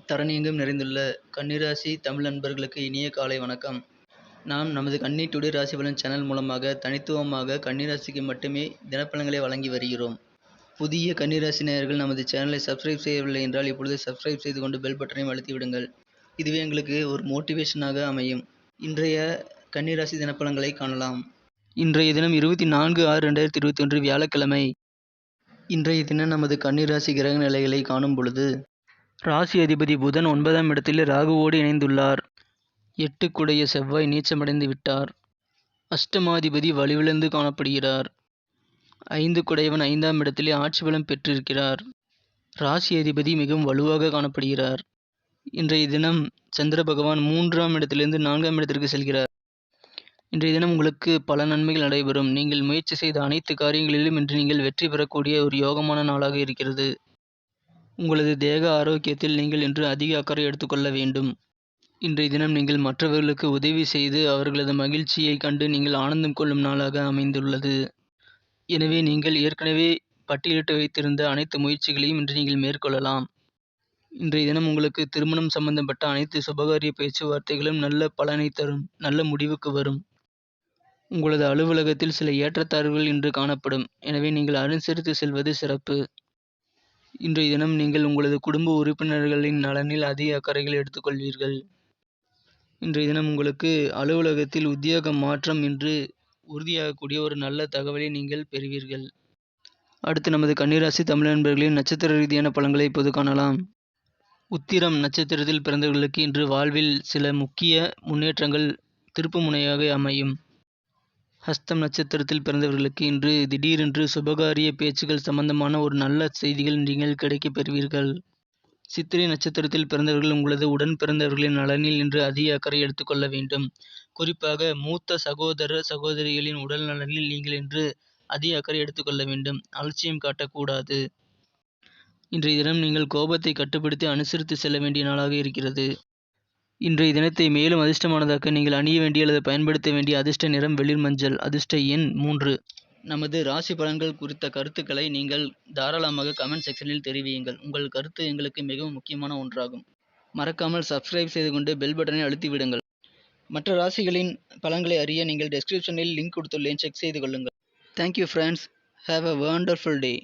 தரணியெங்கும் நிறைந்துள்ள கன்னிராசி தமிழ் நண்பர்களுக்கு இனிய காலை வணக்கம். நாம் நமது கன்னி டுடே ராசி பலன் சேனல் மூலமாக தனித்துவமாக கன்னிராசிக்கு மட்டுமே தினப்பலன்களை வழங்கி வருகிறோம். புதிய கன்னிராசி நேயர்கள் நமது சேனலை சப்ஸ்கிரைப் செய்யவில்லை என்றால் இப்பொழுது சப்ஸ்கிரைப் செய்து கொண்டு பெல் பட்டனையும் அழுத்தி விடுங்கள். இதுவே எங்களுக்கு ஒரு மோட்டிவேஷனாக அமையும். இன்றைய கன்னிராசி தினப்பலன்களை காணலாம். இன்றைய தினம் 24/6/2021 வியாழக்கிழமை. இன்றைய தினம் நமது கன்னிராசி கிரக நிலைகளை காணும் பொழுது, ராசி அதிபதி புதன் 9ஆம் இடத்தில் ராகுவோடு இணைந்துள்ளார். 8க்குடைய செவ்வாய் நீச்சமடைந்து விட்டார். அஷ்டமாதிபதி வலுவிழந்து காணப்படுகிறார். 5க்குடையவன் 5ஆம் இடத்திலே ஆட்சி பலம் பெற்றிருக்கிறார். ராசி அதிபதி மிகவும் வலுவாக காணப்படுகிறார். இன்றைய தினம் சந்திர பகவான் 3ஆம் இடத்திலிருந்து 4ஆம் இடத்திற்கு செல்கிறார். இன்றைய தினம் உங்களுக்கு பல நன்மைகள் நடைபெறும். நீங்கள் முயற்சி செய்த அனைத்து காரியங்களிலும் இன்று நீங்கள் வெற்றி பெறக்கூடிய ஒரு யோகமான நாளாக இருக்கிறது. உங்களது தேக ஆரோக்கியத்தில் நீங்கள் இன்று அதிக அக்கறை எடுத்துக்கொள்ள வேண்டும். இன்றைய தினம் நீங்கள் மற்றவர்களுக்கு உதவி செய்து அவர்களது மகிழ்ச்சியை கண்டு நீங்கள் ஆனந்தம் கொள்ளும் நாளாக அமைந்துள்ளது. எனவே நீங்கள் ஏற்கனவே பட்டியலிட்டு வைத்திருந்த அனைத்து முயற்சிகளையும் இன்று நீங்கள் மேற்கொள்ளலாம். இன்றைய தினம் உங்களுக்கு திருமணம் சம்பந்தப்பட்ட அனைத்து சுபகாரிய பேச்சுவார்த்தைகளும் நல்ல பலனை தரும், நல்ல முடிவுக்கு வரும். உங்களது அலுவலகத்தில் சில ஏற்றத்தாழ்வுகள் இன்று காணப்படும். எனவே நீங்கள் அனுசரித்து செல்வது சிறப்பு. இன்றைய தினம் நீங்கள் உங்களது குடும்ப உறுப்பினர்களின் நலனில் அதிக அக்கறைகள் எடுத்துக்கொள்வீர்கள். இன்றைய தினம் உங்களுக்கு அலுவலகத்தில் உத்தியோக மாற்றம் இன்று உறுதியாகக்கூடிய ஒரு நல்ல தகவலை நீங்கள் பெறுவீர்கள். அடுத்து நமது கன்னிராசி தமிழ் நண்பர்களின் நட்சத்திர ரீதியான பலன்களை இப்போது காணலாம். உத்திரம் நட்சத்திரத்தில் பிறந்தவர்களுக்கு இன்று வாழ்வில் சில முக்கிய முன்னேற்றங்கள் திருப்பு முனையாக அமையும். ஹஸ்தம் நட்சத்திரத்தில் பிறந்தவர்களுக்கு இன்று திடீரென்று சுபகாரிய பேச்சுகள் சம்பந்தமான ஒரு நல்ல செய்திகள் நீங்கள் கிடைக்கப் பெறுவீர்கள். சித்திரை நட்சத்திரத்தில் பிறந்தவர்கள் உங்களது உடன் பிறந்தவர்களின் நலனில் இன்று அதிக அக்கறை எடுத்துக்கொள்ள வேண்டும். குறிப்பாக மூத்த சகோதர சகோதரிகளின் உடல் நலனில் நீங்கள் இன்று அதிக அக்கறை எடுத்துக்கொள்ள வேண்டும். அலட்சியம் காட்டக்கூடாது. இன்றைய தினம் நீங்கள் கோபத்தை கட்டுப்படுத்தி அனுசரித்து செல்ல வேண்டிய நாளாக இருக்கிறது. இன்றைய தினத்தை மேலும் அதிர்ஷ்டமானதாக்க நீங்கள் அணிய வேண்டிய அல்லது பயன்படுத்த வேண்டிய அதிர்ஷ்ட நிறம் வெளிர் மஞ்சள். அதிர்ஷ்ட எண் 3. நமது ராசி பலன்கள் குறித்த கருத்துக்களை நீங்கள் தாராளமாக கமெண்ட் செக்ஷனில் தெரிவியுங்கள். உங்கள் கருத்து எங்களுக்கு மிகவும் முக்கியமான ஒன்றாகும். மறக்காமல் சப்ஸ்கிரைப் செய்து கொண்டு பெல் பட்டனை அழுத்தி விடுங்கள். மற்ற ராசிகளின் பலன்களை அறிய நீங்கள் டெஸ்கிரிப்ஷனில் லிங்க் கொடுத்துள்ளேன், செக் செய்து கொள்ளுங்கள். Thank you friends. Have a wonderful day.